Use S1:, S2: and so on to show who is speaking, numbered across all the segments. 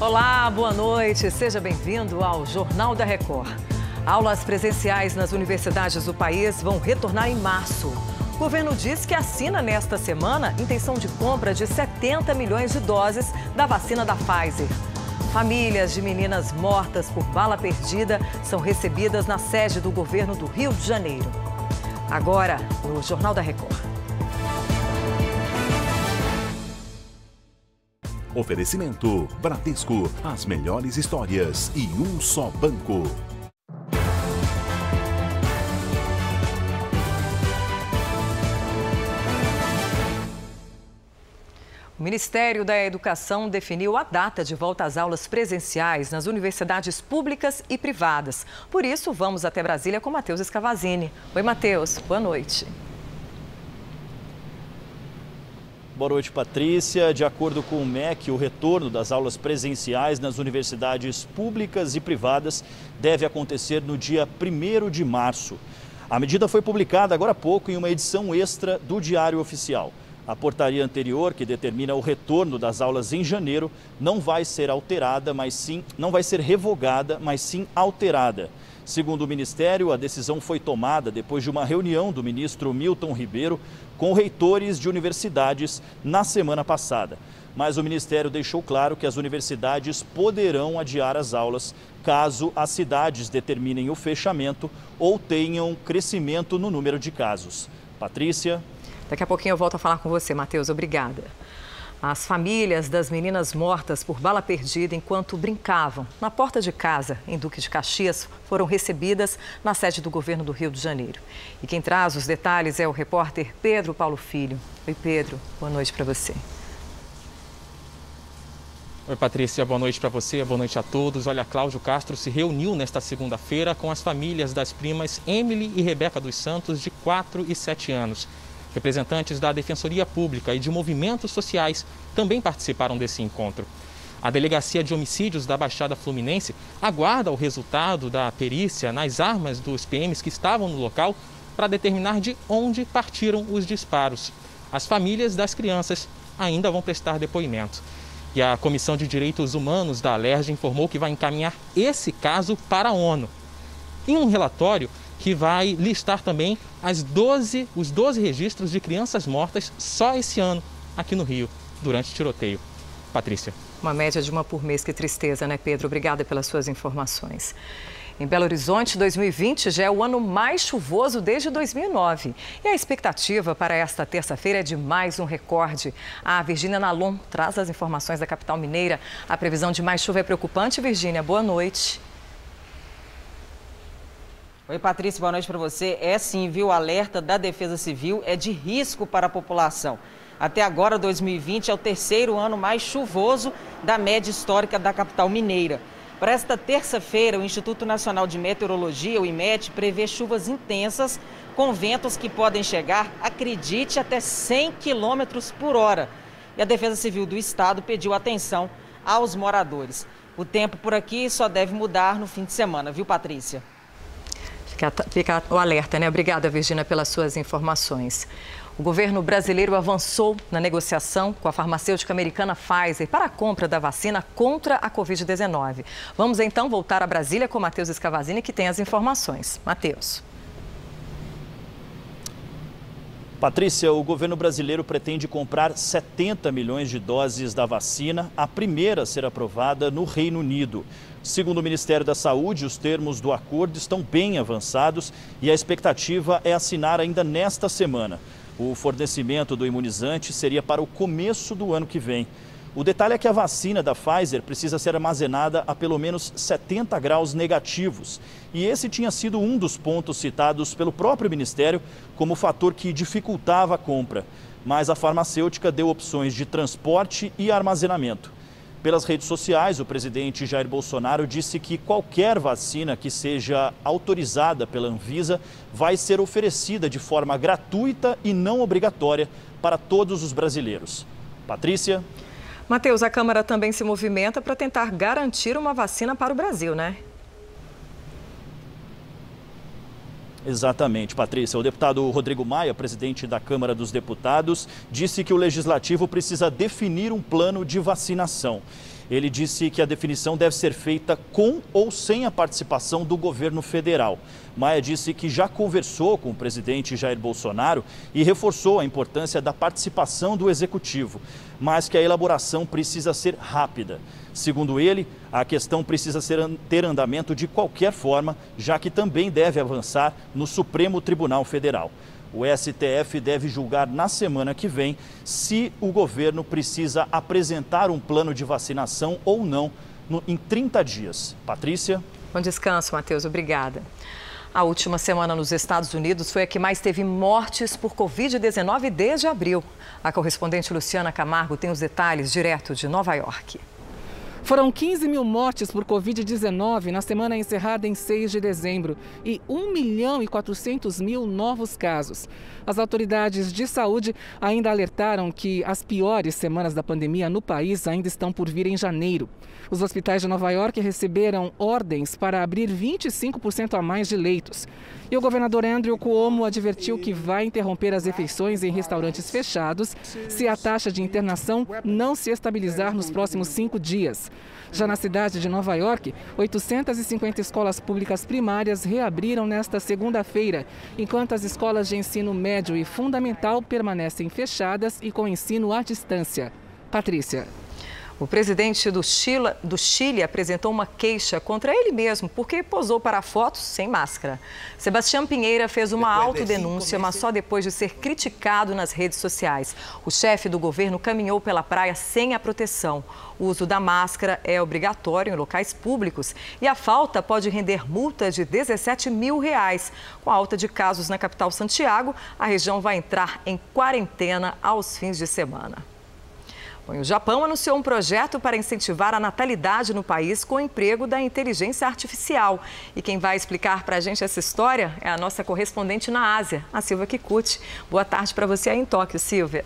S1: Olá, boa noite. Seja bem-vindo ao Jornal da Record. Aulas presenciais nas universidades do país vão retornar em março. O governo diz que assina nesta semana intenção de compra de 70 milhões de doses da vacina da Pfizer. Famílias de meninas mortas por bala perdida são recebidas na sede do governo do Rio de Janeiro. Agora, no Jornal da Record.
S2: Oferecimento Bradesco, as melhores histórias e um só banco.
S1: O Ministério da Educação definiu a data de volta às aulas presenciais nas universidades públicas e privadas. Por isso, vamos até Brasília com Matheus Escavazini. Oi, Matheus. Boa noite.
S3: Boa noite, Patrícia. De acordo com o MEC, o retorno das aulas presenciais nas universidades públicas e privadas deve acontecer no dia 1º de março. A medida foi publicada agora há pouco em uma edição extra do Diário Oficial. A portaria anterior, que determina o retorno das aulas em janeiro, não vai ser alterada, não vai ser revogada, mas sim alterada. Segundo o Ministério, a decisão foi tomada depois de uma reunião do ministro Milton Ribeiro com reitores de universidades na semana passada. Mas o Ministério deixou claro que as universidades poderão adiar as aulas caso as cidades determinem o fechamento ou tenham crescimento no número de casos. Patrícia.
S1: Daqui a pouquinho eu volto a falar com você, Matheus. Obrigada. As famílias das meninas mortas por bala perdida enquanto brincavam na porta de casa, em Duque de Caxias, foram recebidas na sede do governo do Rio de Janeiro. E quem traz os detalhes é o repórter Pedro Paulo Filho. Oi, Pedro. Boa noite para você.
S4: Oi, Patrícia. Boa noite para você, boa noite a todos. Olha, Cláudio Castro se reuniu nesta segunda-feira com as famílias das primas Emily e Rebeca dos Santos, de 4 e 7 anos. Representantes da Defensoria Pública e de movimentos sociais também participaram desse encontro. A Delegacia de Homicídios da Baixada Fluminense aguarda o resultado da perícia nas armas dos PMs que estavam no local para determinar de onde partiram os disparos. As famílias das crianças ainda vão prestar depoimento. E a Comissão de Direitos Humanos da Alerj informou que vai encaminhar esse caso para a ONU. Em um relatório que vai listar também os 12 registros de crianças mortas só esse ano aqui no Rio, durante tiroteio. Patrícia.
S1: Uma média de uma por mês, que tristeza, né, Pedro? Obrigada pelas suas informações. Em Belo Horizonte, 2020 já é o ano mais chuvoso desde 2009. E a expectativa para esta terça-feira é de mais um recorde. A Virgínia Nalon traz as informações da capital mineira. A previsão de mais chuva é preocupante, Virgínia. Boa noite.
S5: Oi, Patrícia, boa noite para você. É sim, viu? O alerta da Defesa Civil é de risco para a população. Até agora, 2020 é o terceiro ano mais chuvoso da média histórica da capital mineira. Para esta terça-feira, o Instituto Nacional de Meteorologia, o IMET, prevê chuvas intensas com ventos que podem chegar, acredite, até 100 km por hora. E a Defesa Civil do Estado pediu atenção aos moradores. O tempo por aqui só deve mudar no fim de semana, viu, Patrícia?
S1: Fica o alerta, né? Obrigada, Virgínia, pelas suas informações. O governo brasileiro avançou na negociação com a farmacêutica americana Pfizer para a compra da vacina contra a Covid-19. Vamos então voltar a Brasília com Matheus Escavazini, que tem as informações. Matheus.
S3: Patrícia, o governo brasileiro pretende comprar 70 milhões de doses da vacina, a primeira a ser aprovada no Reino Unido. Segundo o Ministério da Saúde, os termos do acordo estão bem avançados e a expectativa é assinar ainda nesta semana. O fornecimento do imunizante seria para o começo do ano que vem. O detalhe é que a vacina da Pfizer precisa ser armazenada a pelo menos 70 graus negativos. E esse tinha sido um dos pontos citados pelo próprio Ministério como fator que dificultava a compra. Mas a farmacêutica deu opções de transporte e armazenamento. Pelas redes sociais, o presidente Jair Bolsonaro disse que qualquer vacina que seja autorizada pela Anvisa vai ser oferecida de forma gratuita e não obrigatória para todos os brasileiros. Patrícia.
S1: Matheus, a Câmara também se movimenta para tentar garantir uma vacina para o Brasil, né?
S3: Exatamente, Patrícia. O deputado Rodrigo Maia, presidente da Câmara dos Deputados, disse que o Legislativo precisa definir um plano de vacinação. Ele disse que a definição deve ser feita com ou sem a participação do governo federal. Maia disse que já conversou com o presidente Jair Bolsonaro e reforçou a importância da participação do executivo, mas que a elaboração precisa ser rápida. Segundo ele, a questão precisa ter andamento de qualquer forma, já que também deve avançar no Supremo Tribunal Federal. O STF deve julgar na semana que vem se o governo precisa apresentar um plano de vacinação ou não em 30 dias. Patrícia?
S1: Bom descanso, Matheus. Obrigada. A última semana nos Estados Unidos foi a que mais teve mortes por Covid-19 desde abril. A correspondente Luciana Camargo tem os detalhes direto de Nova York.
S6: Foram 15 mil mortes por Covid-19 na semana encerrada em 6 de dezembro e 1.400.000 novos casos. As autoridades de saúde ainda alertaram que as piores semanas da pandemia no país ainda estão por vir em janeiro. Os hospitais de Nova York receberam ordens para abrir 25% a mais de leitos. E o governador Andrew Cuomo advertiu que vai interromper as refeições em restaurantes fechados se a taxa de internação não se estabilizar nos próximos 5 dias. Já na cidade de Nova York, 850 escolas públicas primárias reabriram nesta segunda-feira, enquanto as escolas de ensino médio e fundamental permanecem fechadas e com ensino à distância. Patrícia.
S1: O presidente do Chile apresentou uma queixa contra ele mesmo, porque posou para fotos sem máscara. Sebastião Pinheira fez uma autodenúncia, mas só depois de ser criticado nas redes sociais. O chefe do governo caminhou pela praia sem a proteção. O uso da máscara é obrigatório em locais públicos e a falta pode render multa de R$17 mil. Com a alta de casos na capital Santiago, a região vai entrar em quarentena aos fins de semana. Bom, o Japão anunciou um projeto para incentivar a natalidade no país com o emprego da inteligência artificial. E quem vai explicar para a gente essa história é a nossa correspondente na Ásia, a Silvia Kikuchi. Boa tarde para você aí em Tóquio, Silvia.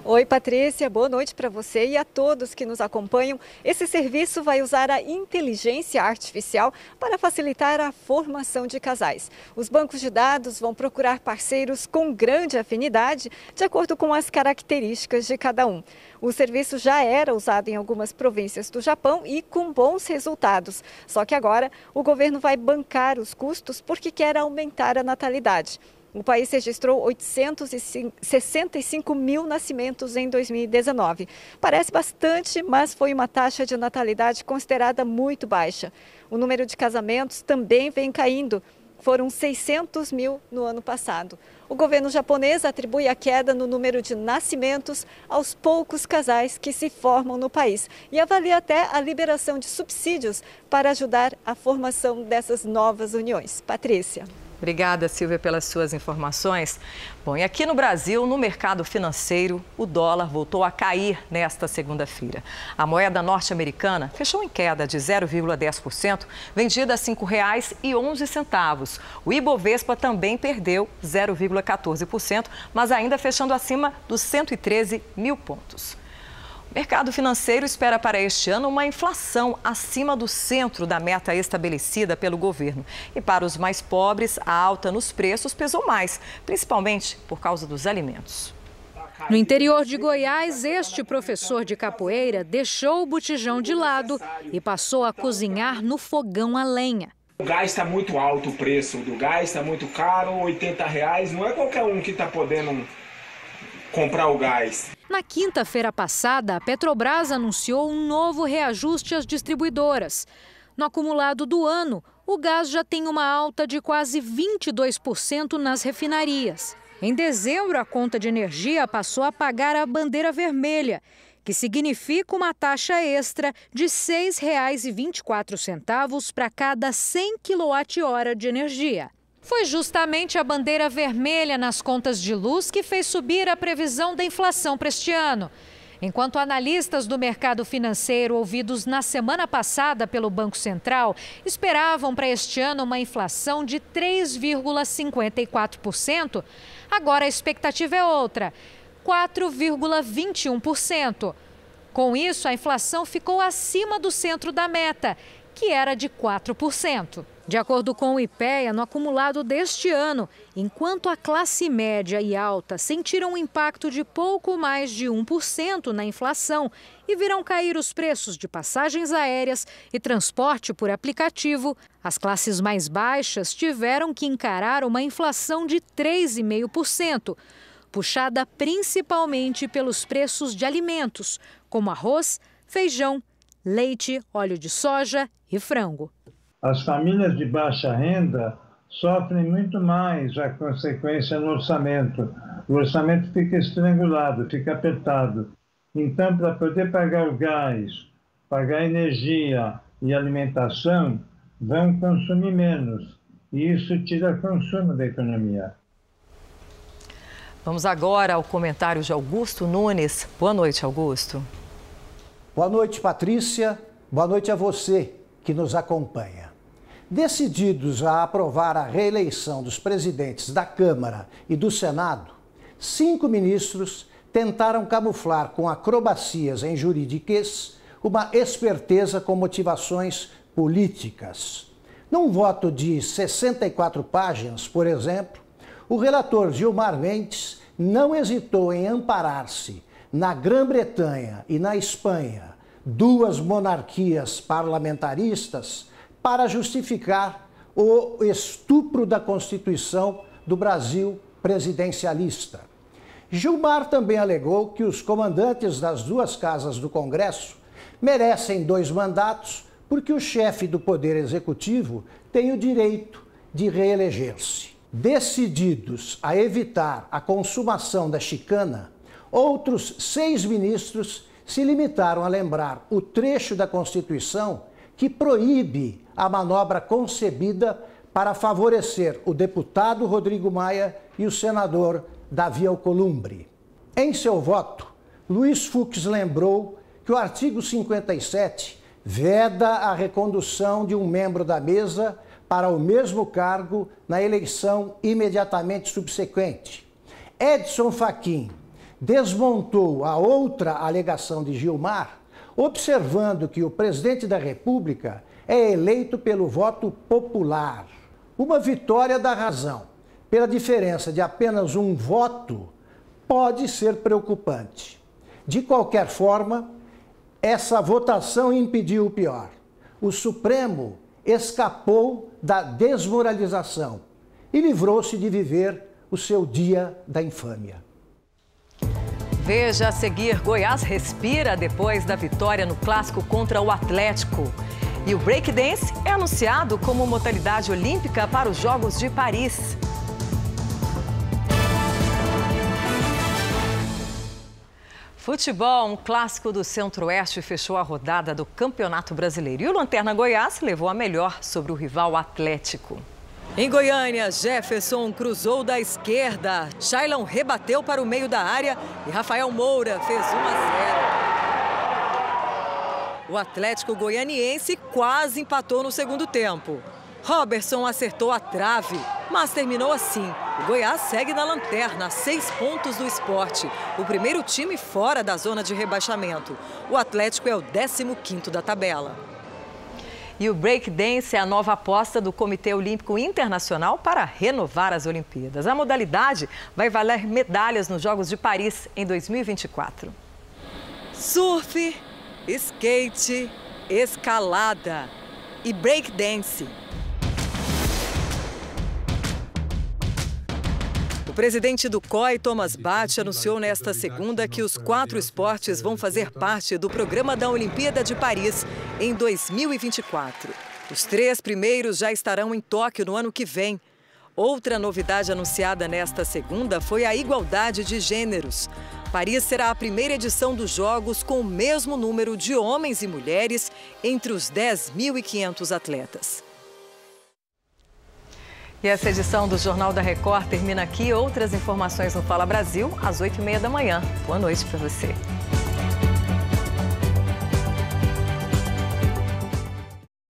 S7: Oi, Patrícia, boa noite para você e a todos que nos acompanham. Esse serviço vai usar a inteligência artificial para facilitar a formação de casais. Os bancos de dados vão procurar parceiros com grande afinidade, de acordo com as características de cada um. O serviço já era usado em algumas províncias do Japão e com bons resultados. Só que agora o governo vai bancar os custos porque quer aumentar a natalidade. O país registrou 865 mil nascimentos em 2019. Parece bastante, mas foi uma taxa de natalidade considerada muito baixa. O número de casamentos também vem caindo. Foram 600 mil no ano passado. O governo japonês atribui a queda no número de nascimentos aos poucos casais que se formam no país e avalia até a liberação de subsídios para ajudar a formação dessas novas uniões. Patrícia.
S1: Obrigada, Silvia, pelas suas informações. Bom, e aqui no Brasil, no mercado financeiro, o dólar voltou a cair nesta segunda-feira. A moeda norte-americana fechou em queda de 0,10%, vendida a R$ 5,11. O Ibovespa também perdeu 0,14%, mas ainda fechando acima dos 113 mil pontos. O mercado financeiro espera para este ano uma inflação acima do centro da meta estabelecida pelo governo. E para os mais pobres, a alta nos preços pesou mais, principalmente por causa dos alimentos.
S8: No interior de Goiás, este professor de capoeira deixou o botijão de lado e passou a cozinhar no fogão a lenha.
S9: O gás está muito alto, o preço do gás está muito caro, R$80. Não é qualquer um que está podendo comprar o gás.
S8: Na quinta-feira passada, a Petrobras anunciou um novo reajuste às distribuidoras. No acumulado do ano, o gás já tem uma alta de quase 22% nas refinarias. Em dezembro, a conta de energia passou a pagar a bandeira vermelha, que significa uma taxa extra de R$ 6,24 para cada 100 kWh de energia. Foi justamente a bandeira vermelha nas contas de luz que fez subir a previsão da inflação para este ano. Enquanto analistas do mercado financeiro ouvidos na semana passada pelo Banco Central esperavam para este ano uma inflação de 3,54%, agora a expectativa é outra, 4,21%. Com isso, a inflação ficou acima do centro da meta, que era de 4%. De acordo com o IPEA, no acumulado deste ano, enquanto a classe média e alta sentiram um impacto de pouco mais de 1% na inflação e viram cair os preços de passagens aéreas e transporte por aplicativo, as classes mais baixas tiveram que encarar uma inflação de 3,5%, puxada principalmente pelos preços de alimentos, como arroz, feijão, leite, óleo de soja e frango.
S10: As famílias de baixa renda sofrem muito mais a consequência no orçamento. O orçamento fica estrangulado, fica apertado. Então, para poder pagar o gás, pagar energia e alimentação, vão consumir menos. E isso tira consumo da economia.
S1: Vamos agora ao comentário de Augusto Nunes. Boa noite, Augusto.
S11: Boa noite, Patrícia. Boa noite a você que nos acompanha. Decididos a aprovar a reeleição dos presidentes da Câmara e do Senado, 5 ministros tentaram camuflar com acrobacias em juridiquês uma esperteza com motivações políticas. Num voto de 64 páginas, por exemplo, o relator Gilmar Mendes não hesitou em amparar-se na Grã-Bretanha e na Espanha, 2 monarquias parlamentaristas, para justificar o estupro da Constituição do Brasil presidencialista. Gilmar também alegou que os comandantes das 2 casas do Congresso merecem 2 mandatos porque o chefe do Poder Executivo tem o direito de reeleger-se. Decididos a evitar a consumação da chicana, outros 6 ministros se limitaram a lembrar o trecho da Constituição que proíbe a manobra concebida para favorecer o deputado Rodrigo Maia e o senador Davi Alcolumbre. Em seu voto, Luiz Fux lembrou que o artigo 57 veda a recondução de um membro da mesa para o mesmo cargo na eleição imediatamente subsequente. Edson Fachin desmontou a outra alegação de Gilmar, observando que o presidente da República é eleito pelo voto popular. Uma vitória da razão, pela diferença de apenas um voto, pode ser preocupante. De qualquer forma, essa votação impediu o pior. O Supremo escapou da desmoralização e livrou-se de viver o seu dia da infâmia.
S1: Veja a seguir, Goiás respira depois da vitória no clássico contra o Atlético. E o breakdance é anunciado como modalidade olímpica para os Jogos de Paris. Futebol, um clássico do Centro-Oeste fechou a rodada do Campeonato Brasileiro. E o Lanterna Goiás levou a melhor sobre o rival Atlético. Em Goiânia, Jefferson cruzou da esquerda. Shailon rebateu para o meio da área e Rafael Moura fez 1-0. O Atlético Goianiense quase empatou no segundo tempo. Robertson acertou a trave, mas terminou assim. O Goiás segue na lanterna, a 6 pontos do Sport. O primeiro time fora da zona de rebaixamento. O Atlético é o 15º da tabela. E o breakdance é a nova aposta do Comitê Olímpico Internacional para renovar as Olimpíadas. A modalidade vai valer medalhas nos Jogos de Paris em 2024. Surf, skate, escalada e breakdance. O presidente do COI, Thomas Bach, anunciou nesta segunda que os 4 esportes vão fazer parte do programa da Olimpíada de Paris em 2024. Os 3 primeiros já estarão em Tóquio no ano que vem. Outra novidade anunciada nesta segunda foi a igualdade de gêneros. Paris será a primeira edição dos Jogos com o mesmo número de homens e mulheres entre os 10.500 atletas. E essa edição do Jornal da Record termina aqui. Outras informações no Fala Brasil, às 8h30 da manhã. Boa noite para você.